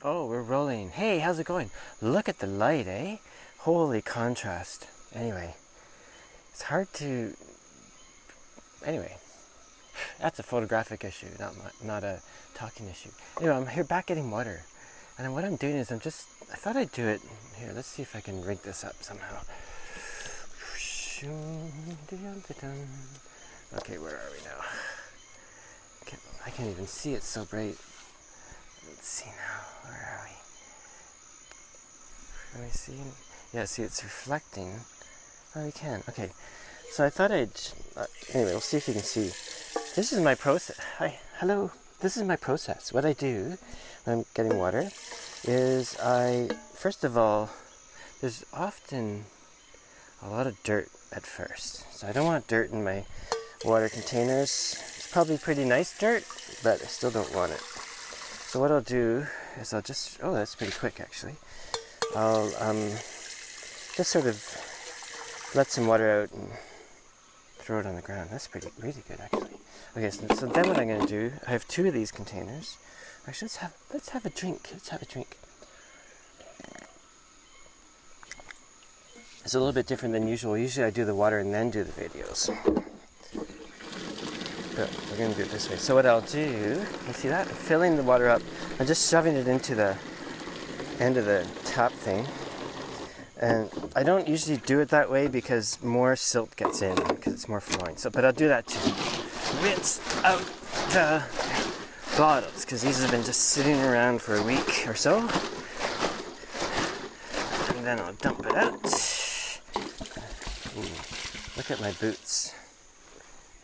Oh, we're rolling. Hey, how's it going? Look at the light, eh? Holy contrast. Anyway, it's hard to... Anyway, that's a photographic issue, not a talking issue. Anyway, I'm here back getting water. And what I'm doing is I thought I'd do it... Here, let's see if I can rig this up somehow. Okay, where are we now? I can't even see, it's so bright. Let's see now, where are we? Can I see? Yeah, see, it's reflecting. Oh, you can. Okay, so I thought I'd... anyway, we'll see if you can see. This is my process. Hi, hello. This is my process. What I do when I'm getting water is first of all, there's often a lot of dirt at first. So I don't want dirt in my water containers. It's probably pretty nice dirt, but I still don't want it. So what I'll do is I'll just... Oh, that's pretty quick, actually. I'll just sort of let some water out and throw it on the ground. That's really good, actually. Okay, so then what I'm going to do, I have 2 of these containers. Actually, let's have a drink. Let's have a drink. It's a little bit different than usual. Usually I do the water and then do the videos. But we're going to do it this way. So what I'll do, you see that? I'm filling the water up. I'm just shoving it into the end of the tap thing. And I don't usually do it that way because more silt gets in because it's more flowing. So, but I'll do that to rinse out the bottles because these have been just sitting around for a week or so. And then I'll dump it out. Ooh, look at my boots.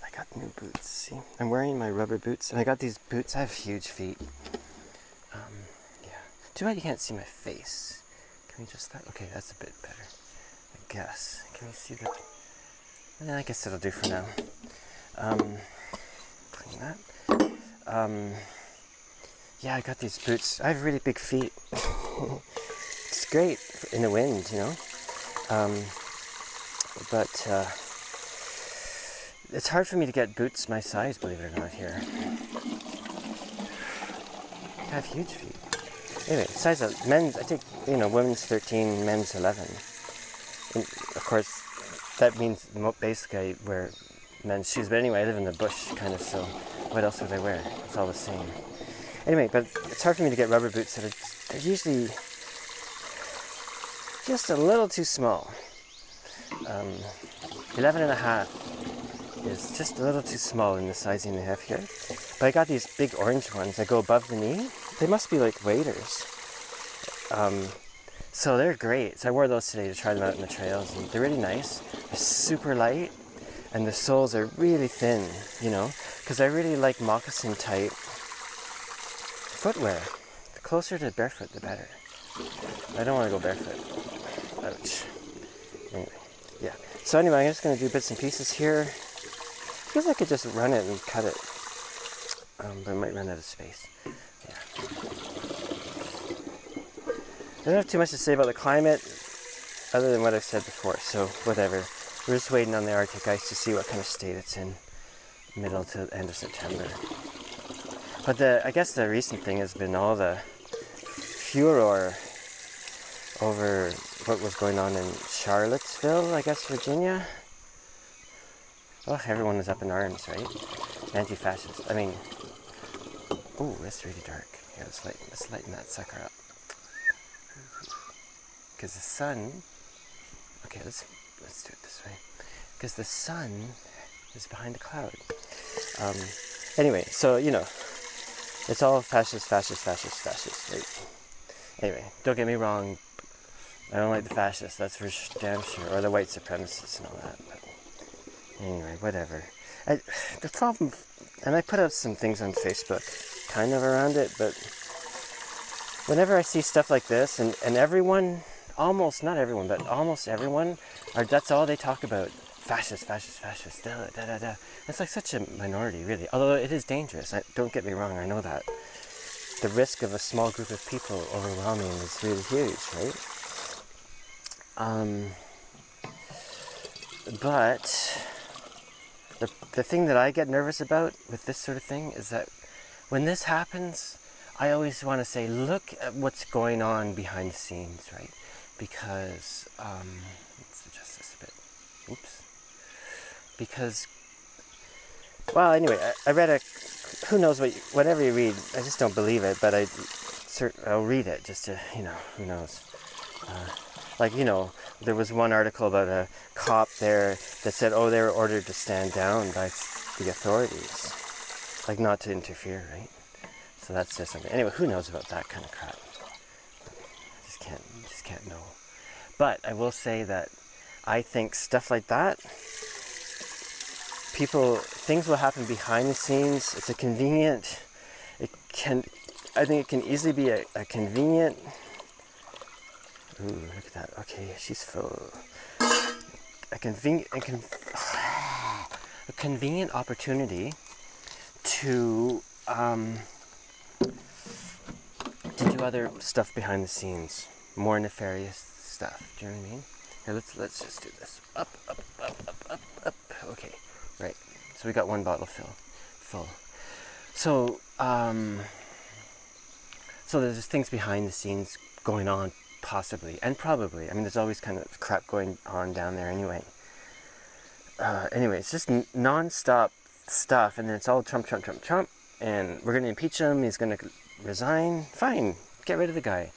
I got new boots. See, I'm wearing my rubber boots, and I got these boots. I have huge feet. Yeah. Too bad you can't see my face. Can we just that? Okay, that's a bit better, I guess. Can we see that? I guess it'll do for now. Clean that. Yeah, I got these boots. I have really big feet. It's great in the wind, you know. But it's hard for me to get boots my size, believe it or not, here. I have huge feet. Anyway, size of men's, I think, women's 13, men's 11. And of course, that means basically I wear men's shoes. But anyway, I live in the bush, kind of, so what else would I wear? It's all the same. Anyway, but it's hard for me to get rubber boots that they're usually just a little too small. 11.5 is just a little too small in the sizing they have here. But I got these big orange ones that go above the knee. They must be like waders. So they're great. So I wore those today to try them out in the trails. And they're really nice. They're super light. And the soles are really thin, because I really like moccasin type footwear. The closer to barefoot, the better. I don't want to go barefoot. Ouch. Anyway, yeah. So anyway, I'm just going to do bits and pieces here. I guess I could just run it and cut it. But I might run out of space. Yeah. I don't have too much to say about the climate, other than what I've said before, so whatever. We're just waiting on the Arctic ice to see what kind of state it's in, middle to end of September. But I guess the recent thing has been all the furor over what was going on in Charlottesville, I guess, Virginia. Well, everyone was up in arms, right? Anti-fascist. I mean, oh, that's really dark. Yeah, let's lighten that sucker up. Because the sun, okay, let's do it this way. Because the sun is behind a cloud. Anyway, so, it's all fascist, right? Anyway, don't get me wrong. I don't like the fascists, that's for damn sure. Or the white supremacists and all that. But anyway, whatever. The problem, and I put out some things on Facebook kind of around it, but whenever I see stuff like this, and everyone, not everyone, but almost everyone, that's all they talk about. Fascist, da, da, da. It's like such a minority, really. Although it is dangerous. Don't get me wrong, I know that. The risk of a small group of people overwhelming is really huge, right? But the thing that I get nervous about with this sort of thing is that when this happens, I always want to say, look at what's going on behind the scenes, right? Because, let's adjust this a bit. Oops. Because, well, anyway, I read who knows whatever you read, I just don't believe it, but I'll read it just to, who knows. Like, there was one article about a cop there that said, oh, they were ordered to stand down by the authorities. Like, not to interfere, right? So that says something. Anyway, who knows about that kind of crap? Just can't know. But I will say that I think stuff like that, things will happen behind the scenes. It's I think it can easily be a convenient, ooh, look at that. Okay, she's full. A convenient opportunity to do other stuff behind the scenes, more nefarious stuff. Do you know what I mean? Here, let's just do this. Up. Okay, right. So we got one bottle full. So so there's things behind the scenes going on, possibly and probably. I mean, there's always kind of crap going on down there anyway. Anyway, it's just non-stop stuff, and then it's all Trump, and we're going to impeach him. He's going to resign. Fine, get rid of the guy.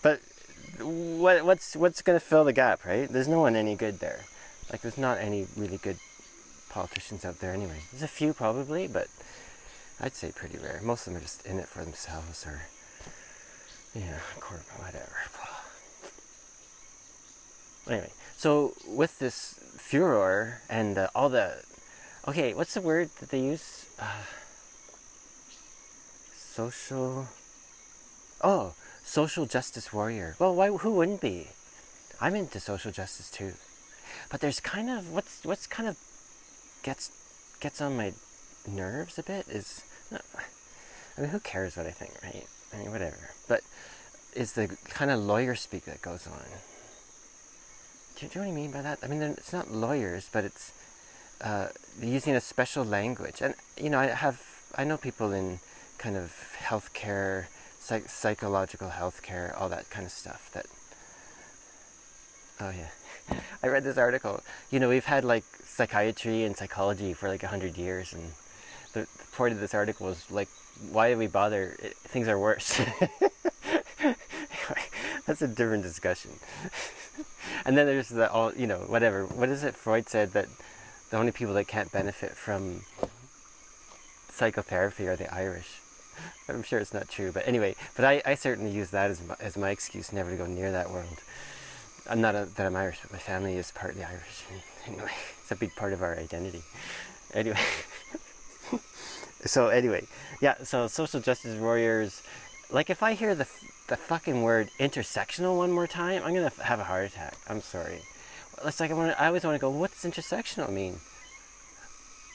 But what's going to fill the gap, right? There's no one any good there. Like, there's not any really good politicians out there anyway. There's a few probably, but I'd say pretty rare. Most of them are just in it for themselves, or whatever. Anyway, so with this furor and all the, okay, what's the word that they use? Social justice warrior. Well, who wouldn't be? I'm into social justice too. But there's kind of, what's kind of gets on my nerves a bit is, I mean, who cares what I think, right? I mean, whatever. But is the kind of lawyer speak that goes on. Do you know what I mean by that? I mean, it's not lawyers, but it's using a special language. And, I know people in kind of healthcare, psychological healthcare, all that kind of stuff that, oh yeah. I read this article. We've had like psychiatry and psychology for like 100 years, and the point of this article was like, why do we bother? Things are worse. That's a different discussion. And then there's whatever. What is it? Freud said that the only people that can't benefit from psychotherapy are the Irish. I'm sure it's not true, but anyway. But I certainly use that as my excuse never to go near that world. I'm not that I'm Irish, but my family is partly Irish. Anyway, it's a big part of our identity. Anyway. So social justice warriors, like if I hear the fucking word intersectional one more time, I'm gonna have a heart attack. I'm sorry. It's like I always want to go, what's intersectional mean?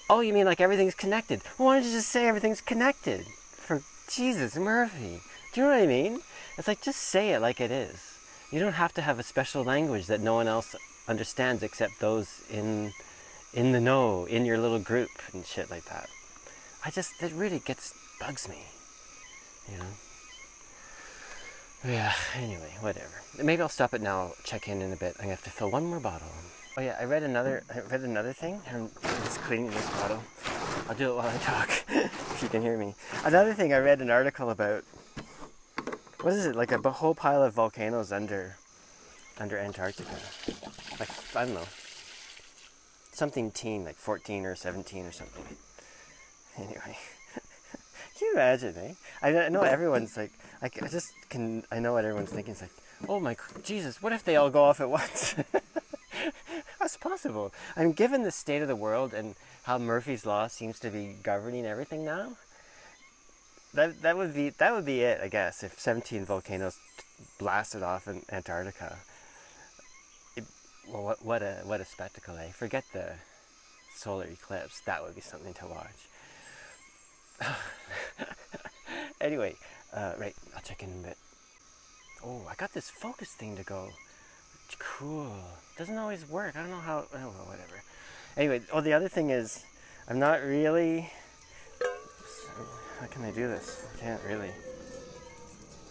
Oh, you mean like everything's connected? Well, why don't you just say everything's connected? For Jesus, Murphy. Do you know what I mean? It's like, just say it like it is. You don't have to have a special language that no one else understands except those in the know, in your little group and shit like that. It really bugs me, Yeah, anyway, whatever. Maybe I'll stop it now, check in a bit. I'm gonna have to fill one more bottle. Oh yeah, I read another thing. I'm just cleaning this bottle. I'll do it while I talk, if you can hear me. Another thing, I read an article about, what is it, like a whole pile of volcanoes under Antarctica. Like, I don't know. Something teen, like 14 or 17 or something. Anyway. Can you imagine, eh? I know everyone's like, I know what everyone's thinking. It's like, oh my Jesus, what if they all go off at once? That's possible. I mean, given the state of the world and how Murphy's Law seems to be governing everything now, that would be it, I guess, if 17 volcanoes blasted off in Antarctica. Well, what a spectacle, eh? Forget the solar eclipse. That would be something to watch. Anyway, right, I'll check in a bit. Oh, I got this focus thing to go. Cool. Doesn't always work. I don't know how. Oh, well, whatever. Anyway, the other thing is, I'm not really. How can I do this? I can't really.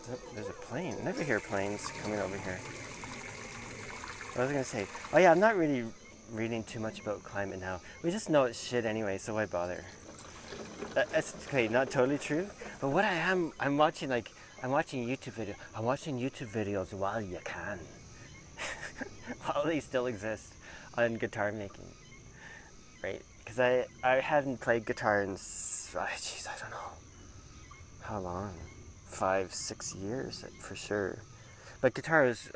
Oh, there's a plane. I never hear planes coming over here. What was I gonna say? Oh yeah, I'm not really reading too much about climate now. We just know it's shit anyway, so why bother? That's okay, not totally true. But what I'm watching YouTube videos. I'm watching YouTube videos while you can, while they still exist, on guitar making, right? Because I hadn't played guitar in, jeez, I don't know how long, 5-6 years for sure. But guitar is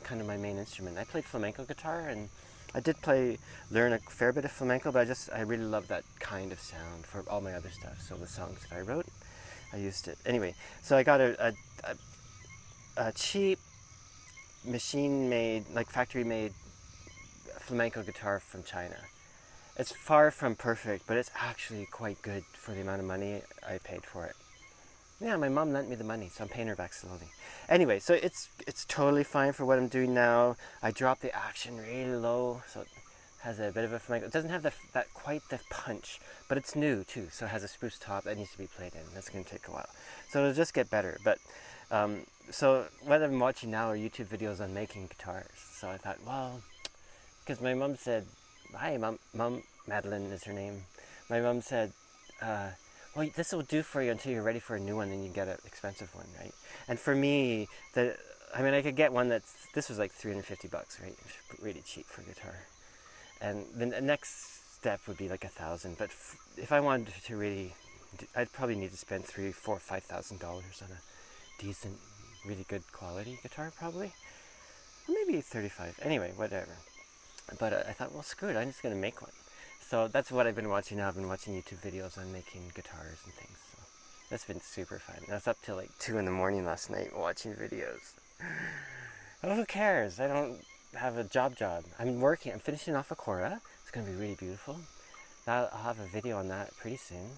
kind of my main instrument. I played flamenco guitar, and I did learn a fair bit of flamenco, but I really love that kind of sound for all my other stuff. So the songs that I wrote, I used it. Anyway, so I got a cheap, machine-made, like factory-made flamenco guitar from China. It's far from perfect, but it's actually quite good for the amount of money I paid for it. Yeah, my mom lent me the money, so I'm paying her back slowly. Anyway, so it's totally fine for what I'm doing now. I dropped the action really low, so it has a bit of a flamenco. It doesn't have quite the punch, but it's new too, so it has a spruce top that needs to be played in. That's going to take a while. So it'll just get better. But so what I'm watching now are YouTube videos on making guitars. So I thought, well, because my mom said, hi, Mom, Madeline is her name. My mom said, well, this will do for you until you're ready for a new one, then you get an expensive one, right? And for me, I could get one this was like $350, right? Really cheap for guitar. And then the next step would be like $1,000. But if I wanted to really, I'd probably need to spend $3,000, $4,000, $5,000 on a decent, really good quality guitar, probably. Or maybe 35. Anyway, whatever. But I thought, well, screw it, I'm just going to make one. So that's what I've been watching now. I've been watching YouTube videos on making guitars and things. So that's been super fun. I was up till like 2 in the morning last night watching videos. Oh, who cares? I don't have a job. I'm finishing off a Cora. It's going to be really beautiful. I'll have a video on that pretty soon.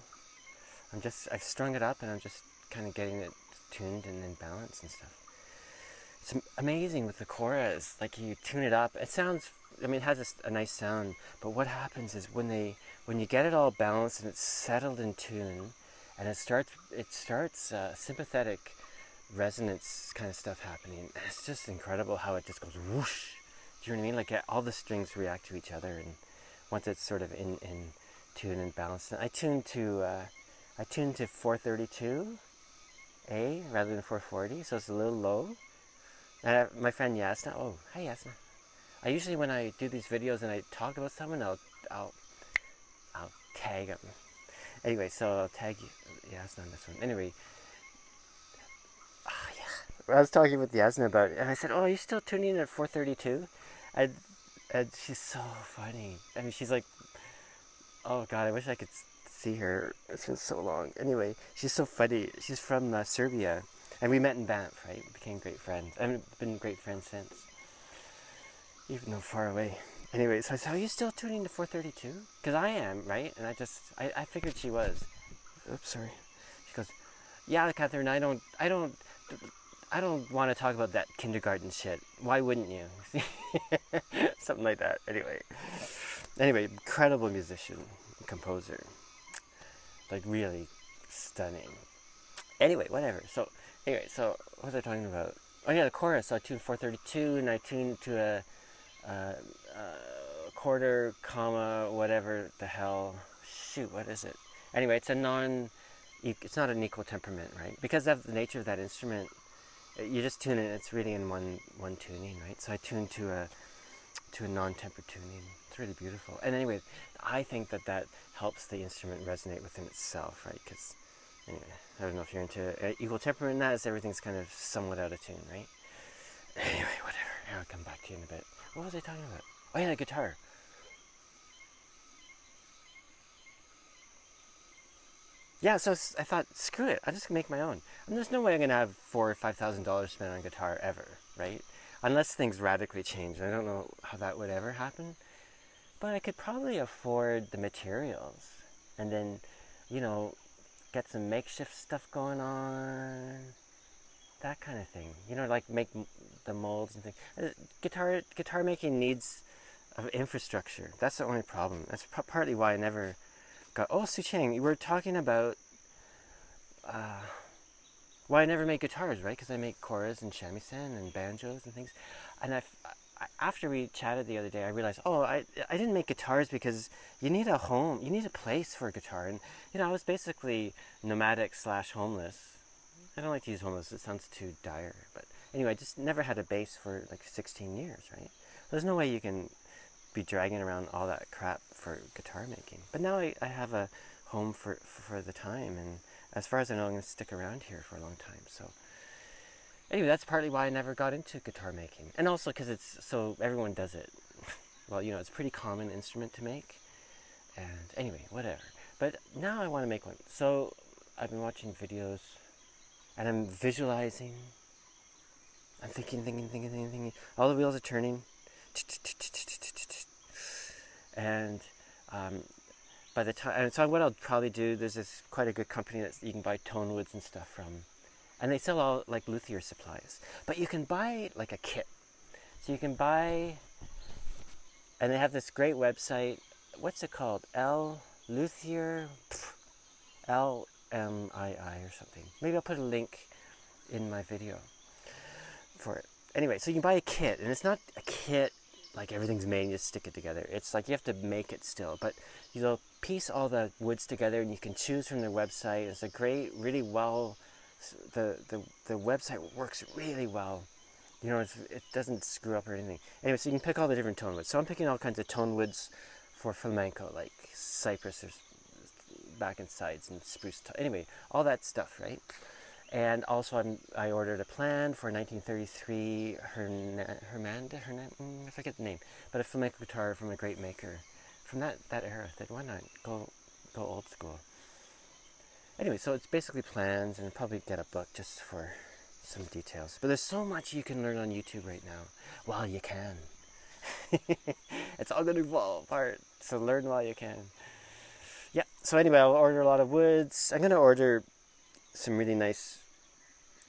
I've strung it up and I'm just kind of getting it tuned and in balance and stuff. It's amazing with the Coras. Like, you tune it up. It sounds, it has a nice sound, but what happens is when you get it all balanced and it's settled in tune, and it starts sympathetic resonance kind of stuff happening. It's just incredible how it just goes whoosh. Do you know what I mean? Like, all the strings react to each other, and once it's sort of in tune and balanced. And I tuned to 432 A rather than 440, so it's a little low. And my friend Yasna, oh, hi Yasna. I usually, when I do these videos and I talk about someone, I'll tag them. Anyway, so I'll tag Yasna on this one. Anyway, yeah. I was talking with Yasna about it, and I said, oh, are you still tuning in at 432? And she's so funny. She's like, oh God, I wish I could see her. It's been so long. Anyway, she's so funny. She's from Serbia. And we met in Banff, right? We became great friends. I've been great friends since, even though far away. Anyway, so I said, are you still tuning to 432? Because I am, right? And I figured she was. Oops, sorry. She goes, yeah, Catherine, I don't want to talk about that kindergarten shit. Why wouldn't you? Something like that. Anyway, incredible musician, composer. Like, really stunning. Anyway, whatever. So what was I talking about? Oh yeah, the chorus. So I tuned 432, and I tuned to a quarter, comma, whatever the hell. Shoot, what is it? Anyway, it's not an equal temperament, right? Because of the nature of that instrument, you just tune it. It's really in one tuning, right? So I tuned to a non-tempered tuning. It's really beautiful. And anyway, I think that helps the instrument resonate within itself, right? Because anyway, I don't know if you're into equal temperament. That is, everything's kind of somewhat out of tune, right? Anyway, whatever. I'll come back to you in a bit. What was I talking about? Oh yeah, the guitar. Yeah, so I thought, screw it. I'll just make my own. And there's no way I'm gonna have $4,000 or $5,000 spent on guitar ever, right? Unless things radically change. I don't know how that would ever happen. But I could probably afford the materials, and then, get some makeshift stuff going on, that kind of thing. Like make the molds and things. Guitar making needs infrastructure. That's the only problem. That's partly why I never forgot. Oh, Su Chang, you were talking about why I never make guitars, right? Because I make koras and shamisen and banjos and things. And after we chatted the other day, I realized, oh, I didn't make guitars because you need a home, you need a place for a guitar. And, you know, I was basically nomadic / homeless. I don't like to use homeless, it sounds too dire. But anyway, I just never had a bass for like 16 years, right? There's no way you can be dragging around all that crap for guitar making. But now I have a home for the time, and as far as I know, I'm going to stick around here for a long time. So anyway, that's partly why I never got into guitar making. And also because it's so everyone does it. Well, you know, it's a pretty common instrument to make. And anyway, whatever. But now I want to make one. So I've been watching videos and I'm visualizing. I'm thinking. All the wheels are turning. And by the time, and so what I'll probably do, there's this quite a good company that you can buy tone woods and stuff from, and they sell all like luthier supplies, but you can buy like a kit. So you can buy, and they have this great website. What's it called? Luthier, LMII or something. Maybe I'll put a link in my video for it. Anyway, so you can buy a kit, and it's not a kit like everything's made and you just stick it together. It's like you have to make it still, but you'll piece all the woods together and you can choose from their website. It's a great, really well, the website works really well. You know, it doesn't screw up or anything. Anyway, so you can pick all the different tone woods. So I'm picking all kinds of tone woods for flamenco, like cypress or back and sides and spruce. Anyway, all that stuff, right? And also I ordered a plan for 1933 I forget the name, but a flamenco guitar from a great maker from that era. That why not go old school? Anyway, so it's basically plans, and I'll probably get a book just for some details. But there's so much you can learn on YouTube right now. While you can. It's all going to fall apart, so learn while you can. Yeah, so anyway, I'll order a lot of woods. I'm going to order some really nice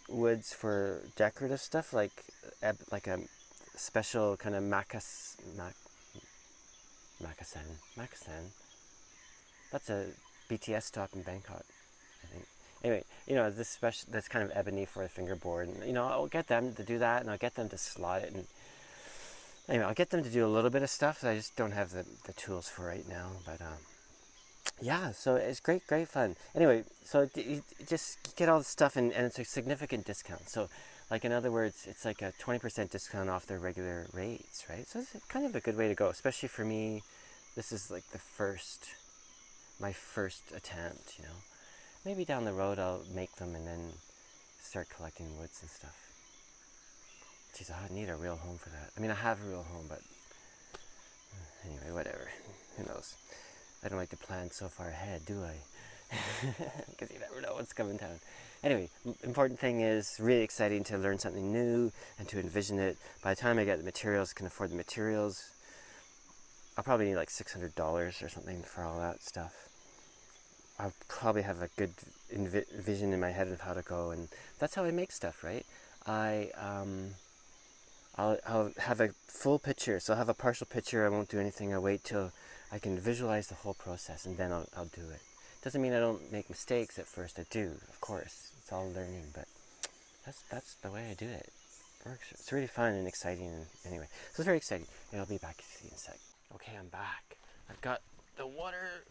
woods for decorative stuff, like a special kind of macassan. That's a BTS stop in Bangkok, I think. Anyway, you know, this special, that's kind of ebony for a fingerboard, and you know, I'll get them to do that, and I'll get them to slot it, and anyway, I'll get them to do a little bit of stuff that I just don't have the tools for right now. But yeah, so it's great fun. Anyway, so you just get all the stuff, and it's a significant discount. So, like in other words, it's like a 20% discount off their regular rates, right? So it's kind of a good way to go, especially for me. This is like my first attempt, you know. Maybe down the road I'll make them and then start collecting woods and stuff. Jeez, I need a real home for that. I mean, I have a real home, but anyway, whatever. Who knows? I don't like to plan so far ahead, do I? Because you never know what's coming down. Anyway, important thing is really exciting to learn something new and to envision it. By the time I get the materials, can afford the materials, I'll probably need like $600 or something for all that stuff. I'll probably have a good vision in my head of how to go, and that's how I make stuff, right? I'll have a full picture, so I'll have a partial picture. I won't do anything. I'll wait till I can visualize the whole process, and then I'll do it. Doesn't mean I don't make mistakes at first. I do, of course. It's all learning, but that's the way I do it. It works. It's really fun and exciting. And anyway, so it's very exciting. And I'll be back to see you in a sec. Okay, I'm back. I've got the water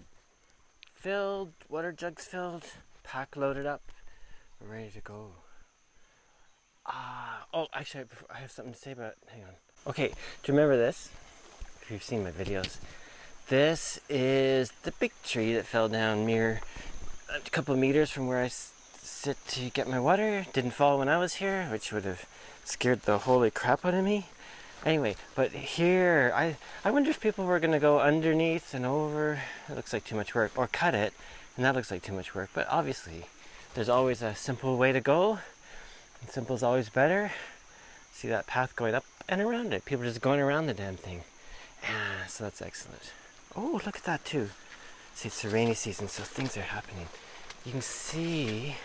filled, water jugs filled, pack loaded up. We're ready to go. Oh, actually, I have something to say about. Hang on. Okay, do you remember this? If you've seen my videos. This is the big tree that fell down mere a couple of meters from where I sit to get my water. Didn't fall when I was here, which would have scared the holy crap out of me. Anyway, but here, I wonder if people were going to go underneath and over. It looks like too much work. Or cut it, and that looks like too much work. But obviously, there's always a simple way to go. And simple is always better. See that path going up and around it. People are just going around the damn thing. Yeah, so that's excellent. Oh, look at that too. See, it's the rainy season, so things are happening. You can see,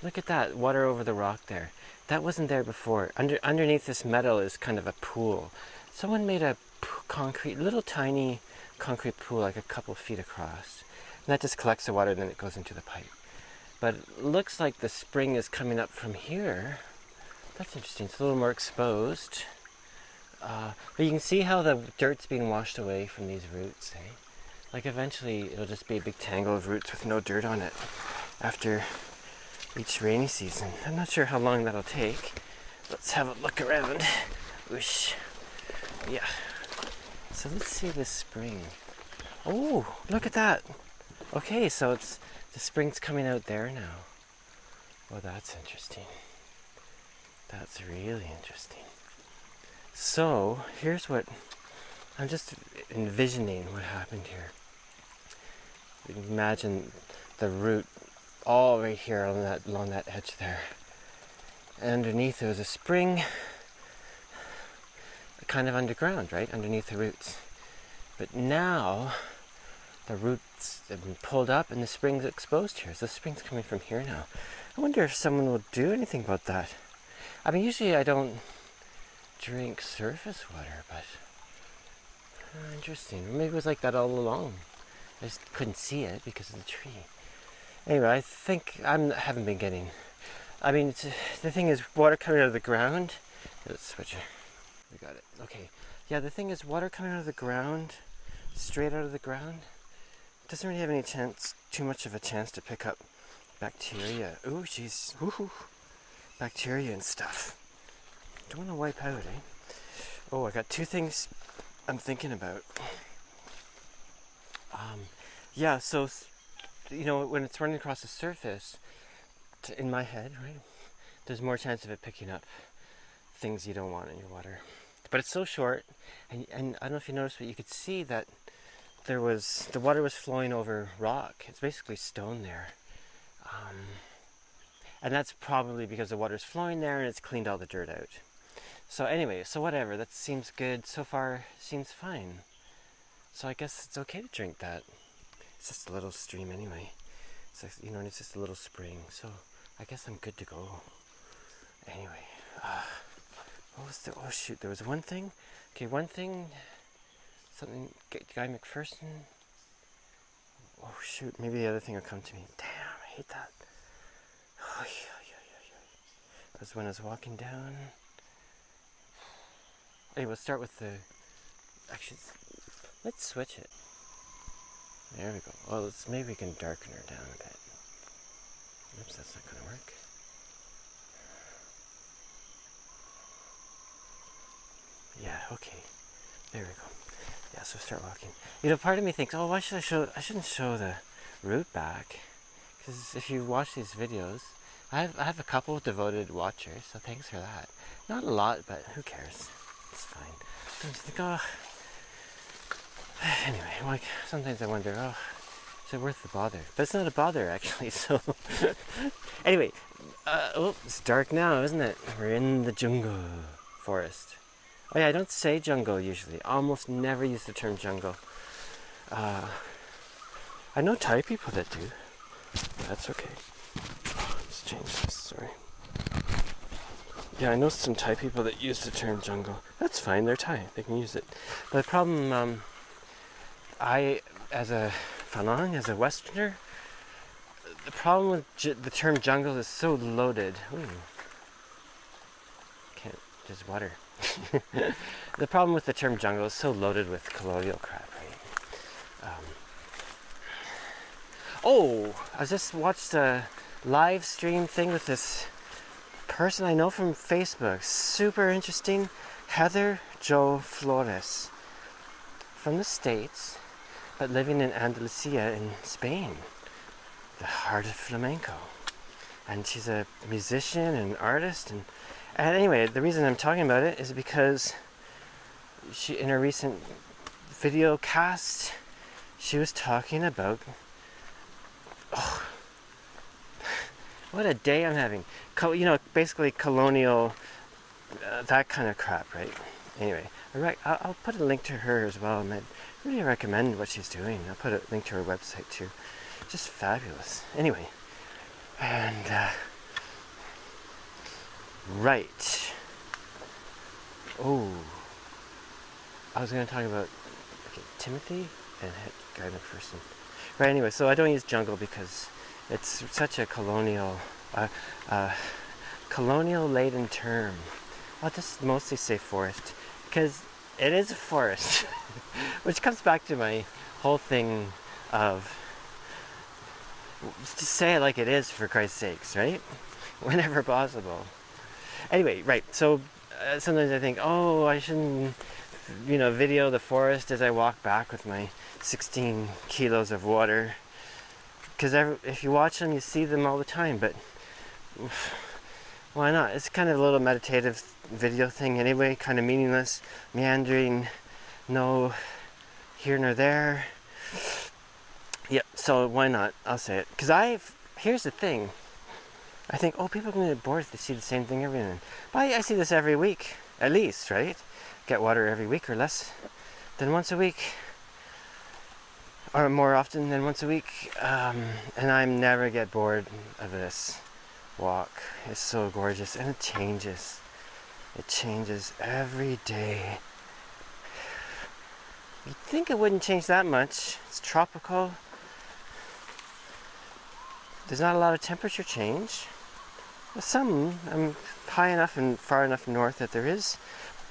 look at that, water over the rock there. That wasn't there before. Underneath this metal is kind of a pool. Someone made a little tiny concrete pool, like a couple feet across. that just collects the water, then it goes into the pipe. But it looks like the spring is coming up from here. That's interesting. It's a little more exposed. But you can see how the dirt's being washed away from these roots, eh? Like eventually it'll just be a big tangle of roots with no dirt on it after each rainy season. I'm not sure how long that'll take. Let's have a look around. Whoosh. Yeah. So let's see this spring. Oh, look at that. Okay, so it's the spring's coming out there now. Well, that's interesting. That's really interesting. So here's what I'm just envisioning what happened here. Imagine the root all right here along that edge there. And underneath there was a spring, kind of underground, right? Underneath the roots. But now the roots have been pulled up and the spring's exposed here. So the spring's coming from here now. I wonder if someone will do anything about that. I mean, usually I don't drink surface water, but interesting. Maybe it was like that all along. I just couldn't see it because of the tree. Anyway, I think I haven't been getting. I mean, the thing is, water coming out of the ground. Let's switch it. We got it. Okay. Yeah, the thing is, water coming out of the ground, straight out of the ground, doesn't really have any chance, too much of a chance to pick up bacteria. Ooh, jeez. Woohoo. Bacteria and stuff. Don't want to wipe out, eh? Oh, I got two things I'm thinking about. Yeah, so, you know, when it's running across the surface, in my head, right, there's more chance of it picking up things you don't want in your water. But it's so short, and I don't know if you noticed, but you could see that the water was flowing over rock. It's basically stone there. And that's probably because the water's flowing there and it's cleaned all the dirt out. So anyway, so whatever, that seems good. So far, seems fine. So I guess it's okay to drink that. It's just a little stream anyway. It's like, you know, and it's just a little spring. So I guess I'm good to go. Anyway, what was oh shoot, there was one thing. Okay, one thing, something, Guy McPherson. Oh shoot, maybe the other thing will come to me. Damn, I hate that. Oh, yeah. That was when I was walking down. Anyway, we'll start with the, actually, let's switch it. There we go. Well, maybe we can darken her down a bit. Oops, that's not going to work. Yeah, okay. There we go. Yeah, so start walking. You know, part of me thinks, oh, why should I shouldn't show the route back. Because if you watch these videos, I have a couple of devoted watchers, so thanks for that. Not a lot, but who cares? It's fine. Sometimes you think, oh. Anyway, like, sometimes I wonder, oh, is it worth the bother? But it's not a bother, actually, so. Anyway, oh, it's dark now, isn't it? We're in the jungle forest. Oh yeah, I don't say jungle usually. Almost never use the term jungle. I know Thai people that do. But that's okay. Let's change this, sorry. Yeah, I know some Thai people that use the term jungle. That's fine, they're Thai, they can use it. But the problem, as a Falang, as a Westerner, the problem with the term jungle is so loaded. Ooh. Can't, there's water. The problem with the term jungle is so loaded with colonial crap, right? Oh, I just watched a live stream thing with this person I know from Facebook. Super interesting. Heather Jo Flores. From the States, but living in Andalusia in Spain. The heart of flamenco. And she's a musician and an artist. And anyway, the reason I'm talking about it is because she, in a recent video cast, she was talking about, oh, what a day I'm having. You know, basically colonial, that kind of crap, right? Anyway, I'll put a link to her as well, and I really recommend what she's doing. I'll put a link to her website too. Just fabulous. Anyway, and right. Oh, I was going to talk about Timothy and Guy McPherson. Right, anyway, so I don't use jungle because it's such a colonial-laden term. I'll just mostly say forest, because it is a forest, which comes back to my whole thing of just say it like it is, for Christ's sakes, right? Whenever possible. Anyway, right, so sometimes I think, oh, I shouldn't, video the forest as I walk back with my 16 kilos of water, because if you watch them, you see them all the time, but why not? It's kind of a little meditative video thing anyway, kind of meaningless, meandering, no here nor there. Yep, so why not? I'll say it. Because here's the thing. I think, oh, people are going to get bored if they see the same thing every day. But I see this every week, at least, right? Get water every week or less than once a week. Or more often than once a week. And I never get bored of this walk. It's so gorgeous, and it changes. It changes every day. You'd think it wouldn't change that much. It's tropical. There's not a lot of temperature change. Some, I'm high enough and far enough north that there is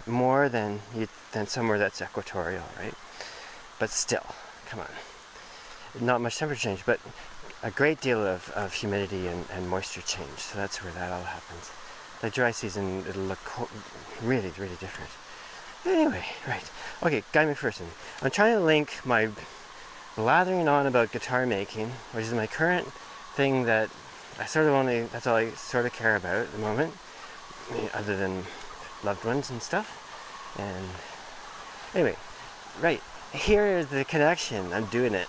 more than somewhere that's equatorial, right? But still, come on. Not much temperature change, but a great deal of humidity and moisture change. So that's where that all happens. The dry season, it'll look really, really different. Anyway, right. Okay, Guy McPherson. I'm trying to link my blathering on about guitar making, which is my current thing that that's all I sort of care about at the moment, other than loved ones and stuff. And anyway, right. Here is the connection. I'm doing it.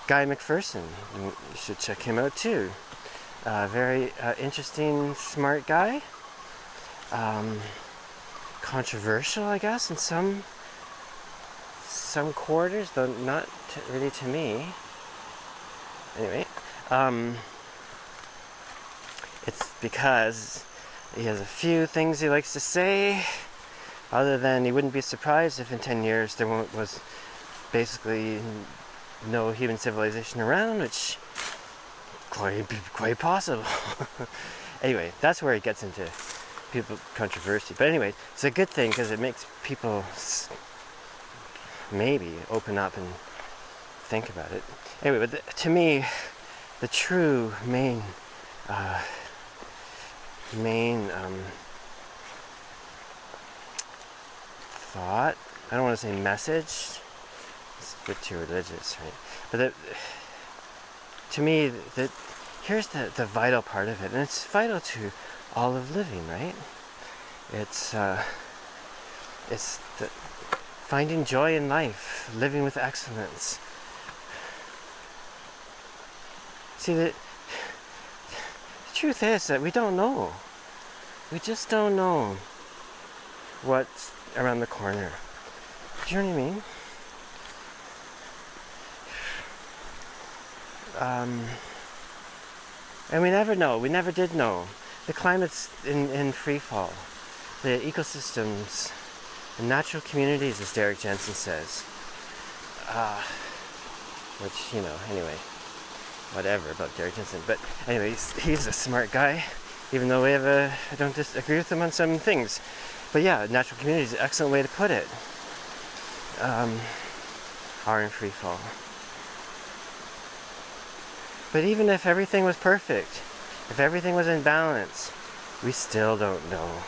Guy McPherson. You should check him out too. Very interesting, smart guy. Controversial, I guess, in some quarters, though not really to me. Anyway, it's because he has a few things he likes to say, other than he wouldn't be surprised if in 10 years there was basically no human civilization around, which quite possible. Anyway, that's where it gets into people controversy. But anyway, it's a good thing because it makes people maybe open up and think about it. Anyway, but to me, the true main thought, I don't want to say message, it's a bit too religious, right? But to me, here's the vital part of it, and it's vital to all of living, right? It's finding joy in life, living with excellence. See, the truth is that we don't know. We just don't know what's around the corner. Do you know what I mean? And we never know. We never did know. The climate's in free fall. The ecosystems, the natural communities, as Derek Jensen says. Which, anyway, whatever about Derek Jensen. But anyway, he's a smart guy, even though I don't disagree with him on some things. But yeah, natural communities is an excellent way to put it. Are in free fall. But even if everything was perfect, if everything was in balance, we still don't know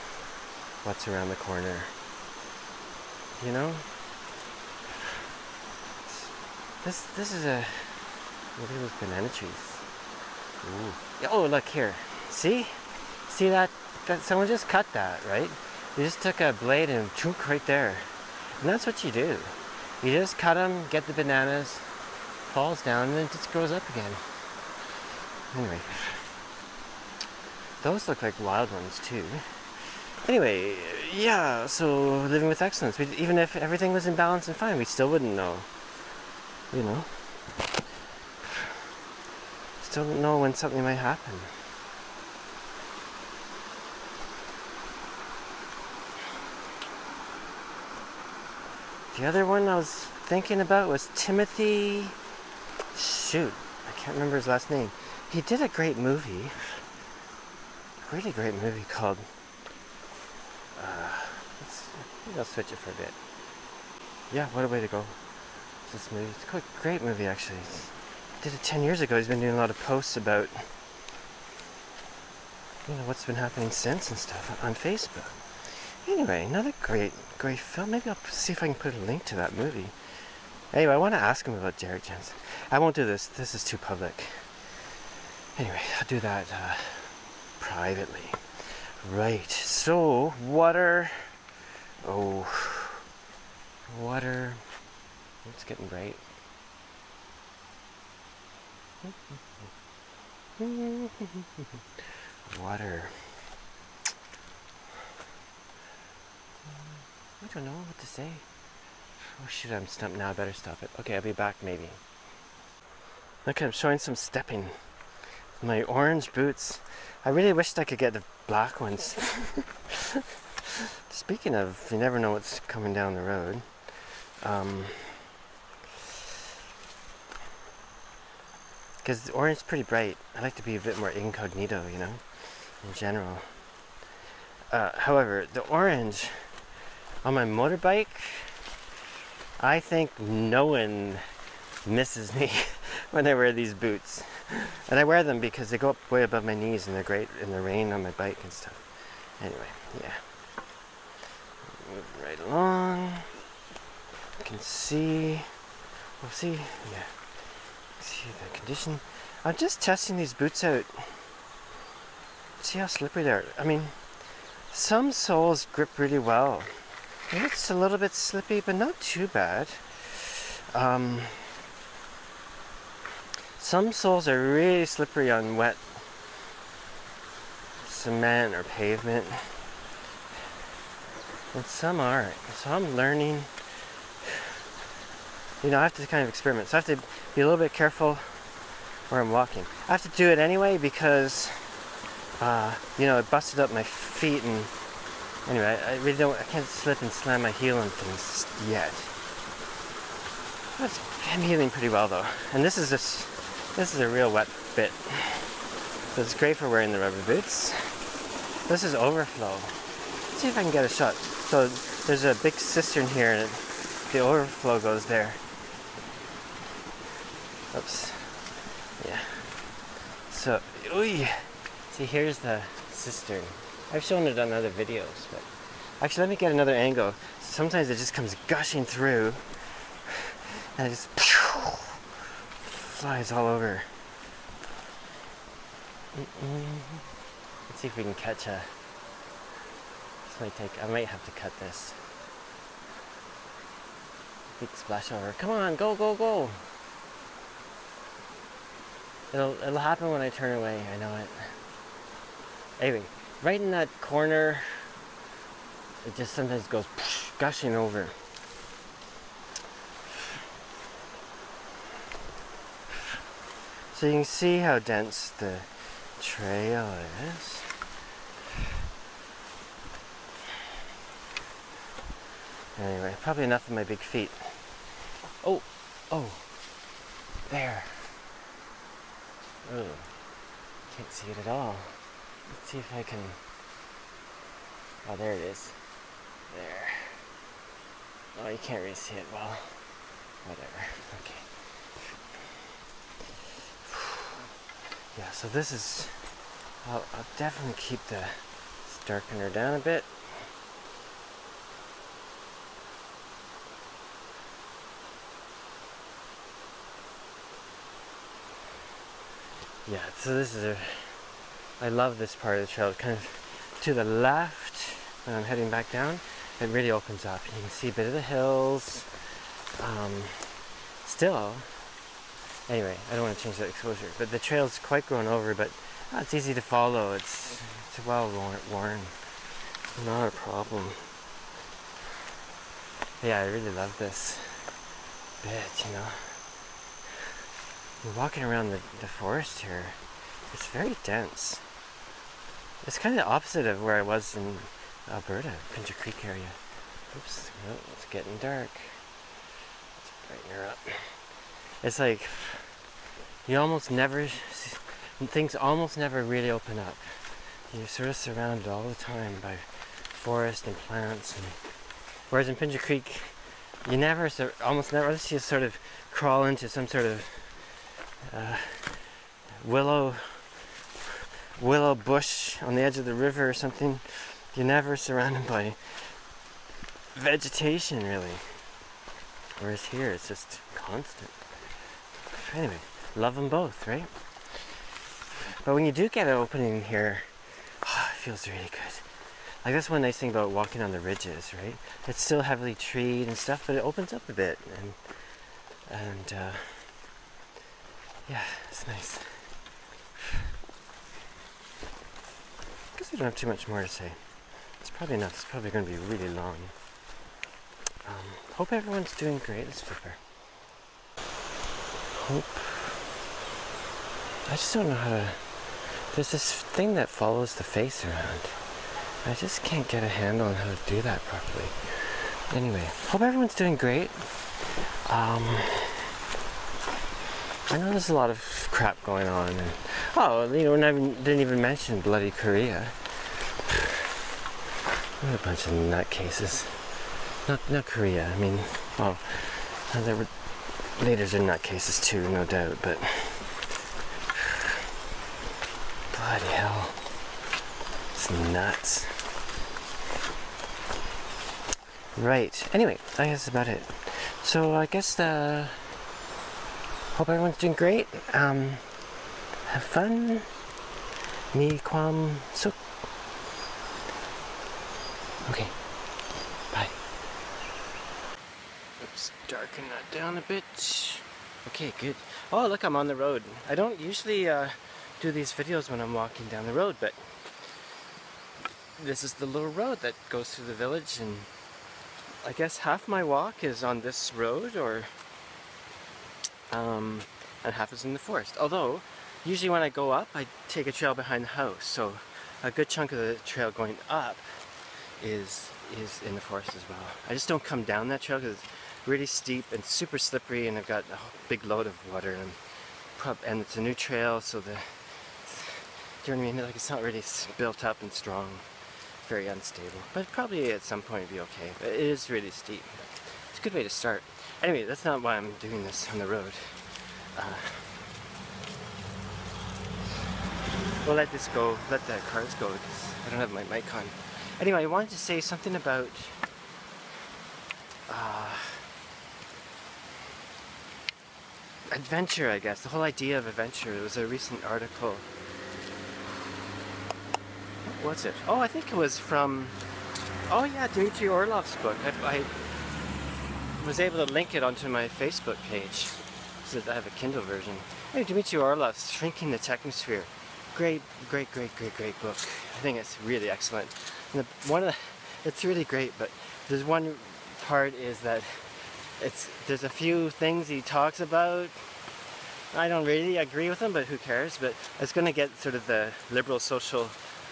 what's around the corner. This is look at those banana trees. Ooh. Oh, look here. See that someone just cut that, right? You just took a blade and chunk right there. And that's what you do. You just cut them, get the bananas, falls down, and then it just grows up again. Anyway, those look like wild ones too. Anyway, yeah, so living with excellence. Even if everything was in balance and fine, we still wouldn't know. Still don't know when something might happen. The other one I was thinking about was Timothy shoot, I can't remember his last name. He did a great movie, a really great movie called, maybe I'll switch it for a bit. Yeah, what a way to go. This movie, it's quite a great movie actually. He did it 10 years ago. He's been doing a lot of posts about, you know, what's been happening since and stuff on Facebook. Anyway, another great film. Maybe I'll see if I can put a link to that movie. Anyway, I want to ask him about Derek Jensen. I won't do this. This is too public. Anyway, I'll do that privately. Right. So, water. Oh, water. It's getting bright. Water. I don't know what to say. Oh shoot, I'm stumped now. I better stop it. Okay, I'll be back maybe. Okay, I'm showing some stepping. My orange boots. I really wished I could get the black ones. Speaking of, you never know what's coming down the road. Because the orange is pretty bright. I like to be a bit more incognito, you know, in general. However, the orange on my motorbike, I think no one misses me when I wear these boots. And I wear them because they go up way above my knees and they're great in the rain on my bike and stuff. Anyway, yeah. Move right along. You can see, we'll see, yeah. See the condition. I'm just testing these boots out. See how slippery they are. I mean, some soles grip really well. Maybe it's a little bit slippy, but not too bad. Some soles are really slippery on wet cement or pavement, and some aren't. So I'm learning. You know, I have to kind of experiment. So I have to be a little bit careful where I'm walking. I have to do it anyway because, you know, it busted up my feet, and anyway, I really don't. I can't slip and slam my heel on things yet. I'm healing pretty well though, and this is a real wet bit, so it's great for wearing the rubber boots. This is overflow. Let's see if I can get a shot. So there's a big cistern here, and the overflow goes there. Oops. Yeah. So, ooh, see, here's the cistern. I've shown it on other videos, but actually, let me get another angle. Sometimes it just comes gushing through, and it just flies all over. Let's see if we can catch a. This might take. I might have to cut this. Big splash over. Come on, go, go, go! It'll happen when I turn away. I know it. Anyway, right in that corner, it just sometimes goes gushing over. So you can see how dense the trail is. Anyway, probably enough of my big feet. Oh, there. Oh, can't see it at all. Let's see if I can. Oh, there it is. There. Oh, you can't really see it well. Whatever. Okay. Yeah, so this is. I'll definitely keep the darkener down a bit. Yeah, so this is I love this part of the trail. Kind of to the left when I'm heading back down, it really opens up. You can see a bit of the hills. Still, anyway, I don't want to change that exposure, but the trail's quite grown over, but it's easy to follow. It's well worn. Not a problem. Yeah, I really love this bit, you know. You're walking around the forest here. It's very dense. It's kind of the opposite of where I was in Alberta, Pincher Creek area. Oops, oh, it's getting dark. Let's brighten her up. It's like, you almost never, things almost never really open up. You're sort of surrounded all the time by forest and plants. And whereas in Pincher Creek, you never, almost never, unless you sort of crawl into some sort of willow bush on the edge of the river or something, you're never surrounded by vegetation really. Whereas here it's just constant. Anyway, love them both, right? But when you do get an opening here, oh, it feels really good. Like that's one nice thing about walking on the ridges, right? It's still heavily treed and stuff, but it opens up a bit, and yeah, it's nice. I guess we don't have too much more to say. It's probably not. It's probably going to be really long. Hope everyone's doing great. Let's flip her. Hope. I just don't know how to. There's this thing that follows the face around. I just can't get a handle on how to do that properly. Anyway, hope everyone's doing great. I know there's a lot of crap going on. And, oh, you know, didn't even mention bloody Korea. What a bunch of nutcases. Not Korea, I mean, well, there were leaders in nutcases too, no doubt, but bloody hell. It's nuts. Right, anyway, I guess that's about it. So I guess hope everyone's doing great. Have fun. Mi kwam suk. Okay, bye. Oops, darken that down a bit. Okay, good. Oh, look, I'm on the road. I don't usually do these videos when I'm walking down the road, but this is the little road that goes through the village, and I guess half my walk is on this road, or and half is in the forest. Although, usually when I go up, I take a trail behind the house, so a good chunk of the trail going up is in the forest as well. I just don't come down that trail because it's really steep and super slippery, and I've got a big load of water, and it's a new trail, so do you know what I mean? Like, it's not really built up and strong, very unstable. But probably at some point it'll be okay. But it is really steep. It's a good way to start. Anyway, that's not why I'm doing this on the road. We'll let this go, let the cars go, because I don't have my mic on. Anyway, I wanted to say something about adventure, I guess. The whole idea of adventure. There was a recent article. What's it? Oh, I think it was from, oh yeah, Dmitry Orlov's book. I was able to link it onto my Facebook page, so that I have a Kindle version. Hey, Dmitry Orlov's Shrinking the Technosphere. Great book. I think it's really excellent. And it's really great, but there's one part is that there's a few things he talks about. I don't really agree with him, but who cares? But it's going to get sort of the liberal social,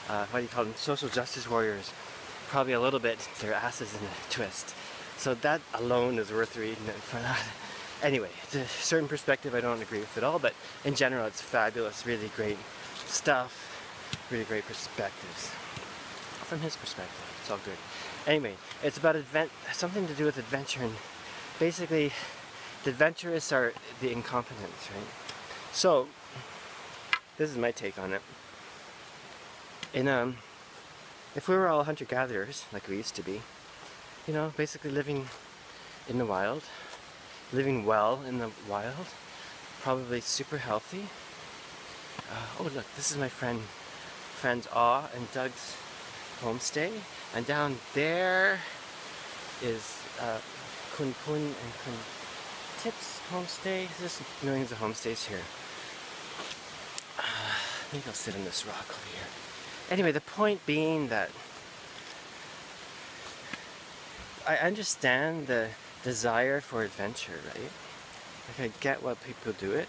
what do you call them, social justice warriors, probably a little bit their asses in a twist. So that alone is worth reading it for that. Anyway, it's a certain perspective I don't agree with at all, but in general it's fabulous, really great stuff, really great perspectives. From his perspective, it's all good. Anyway, it's about something to do with adventure, and basically the adventurous are the incompetents, right? So, this is my take on it. If we were all hunter-gatherers, like we used to be, you know, basically living in the wild, living well in the wild, probably super healthy. Oh look, this is my friends Aw and Doug's homestay, and down there is Kun Kun and Kun Tip's homestay. There's millions of homestays here. Maybe I'll sit in this rock over here. Anyway, the point being that I understand the desire for adventure, right? Like, I get why people do it,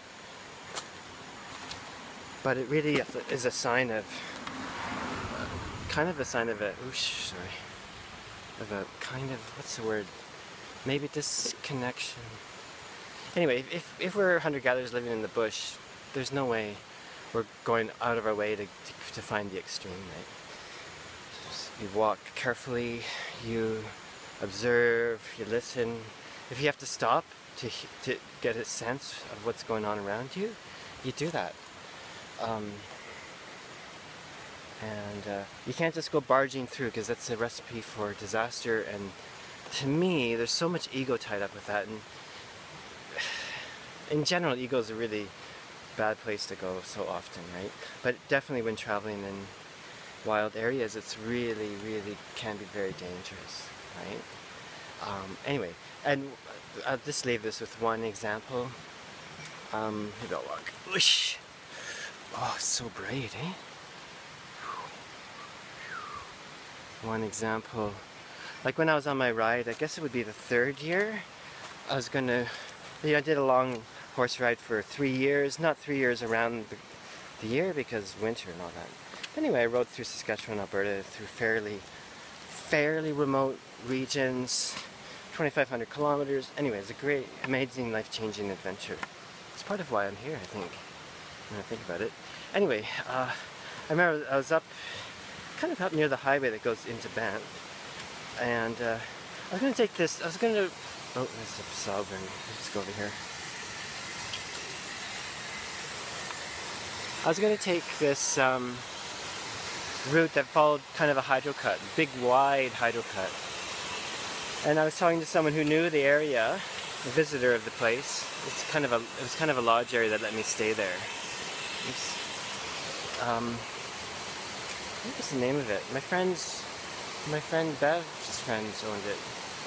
but it really is a sign of kind of a sign of a, oosh, sorry, of a kind of, what's the word, maybe disconnection. Anyway, if we're hunter-gatherers living in the bush, there's no way we're going out of our way to find the extreme, right? You walk carefully, you observe, you listen. If you have to stop to get a sense of what's going on around you, you do that. You can't just go barging through, because that's a recipe for disaster. And to me, there's so much ego tied up with that. And in general, ego is a really bad place to go so often, right? But definitely when traveling in wild areas, it's really, really can be very dangerous, right? Anyway, and I'll just leave this with one example. Maybe I'll walk. Whoosh! Oh, it's so bright, eh? One example, like when I was on my ride, I guess it would be the 3rd year, I did a long horse ride for 3 years, not 3 years around the year because winter and all that. Anyway, I rode through Saskatchewan, Alberta, through fairly remote regions, 2,500 kilometers. Anyway, it's a great, amazing, life-changing adventure. It's part of why I'm here, I think, when I think about it. Anyway, I remember I was kind of up near the highway that goes into Banff, and I was going to take this, oh, there's a Sauber, let's go over here. I was going to take this route that followed kind of a hydro-cut, big wide hydro-cut. And I was talking to someone who knew the area, a visitor of the place. It was kind of a lodge area that let me stay there. What was the name of it? My friend Bev's friends owned it.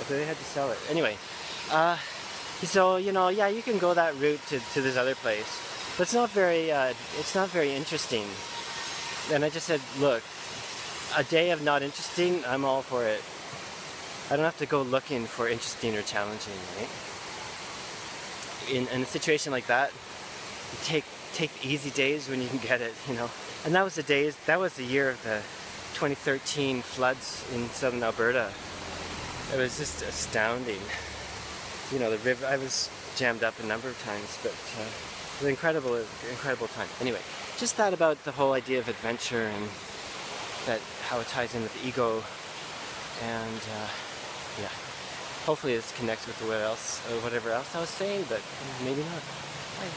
Okay, they had to sell it. Anyway, he said, oh, yeah, you can go that route to this other place, but it's not very interesting. And I just said, look, a day of not interesting, I'm all for it. I don't have to go looking for interesting or challenging, right? In a situation like that, you take the easy days when you can get it, And that was the year of the 2013 floods in southern Alberta. It was just astounding. The river, I was jammed up a number of times, but it was an incredible time. Anyway, just that about the whole idea of adventure and how it ties in with ego, and yeah. Hopefully this connects with whatever else I was saying, but maybe not. Bye.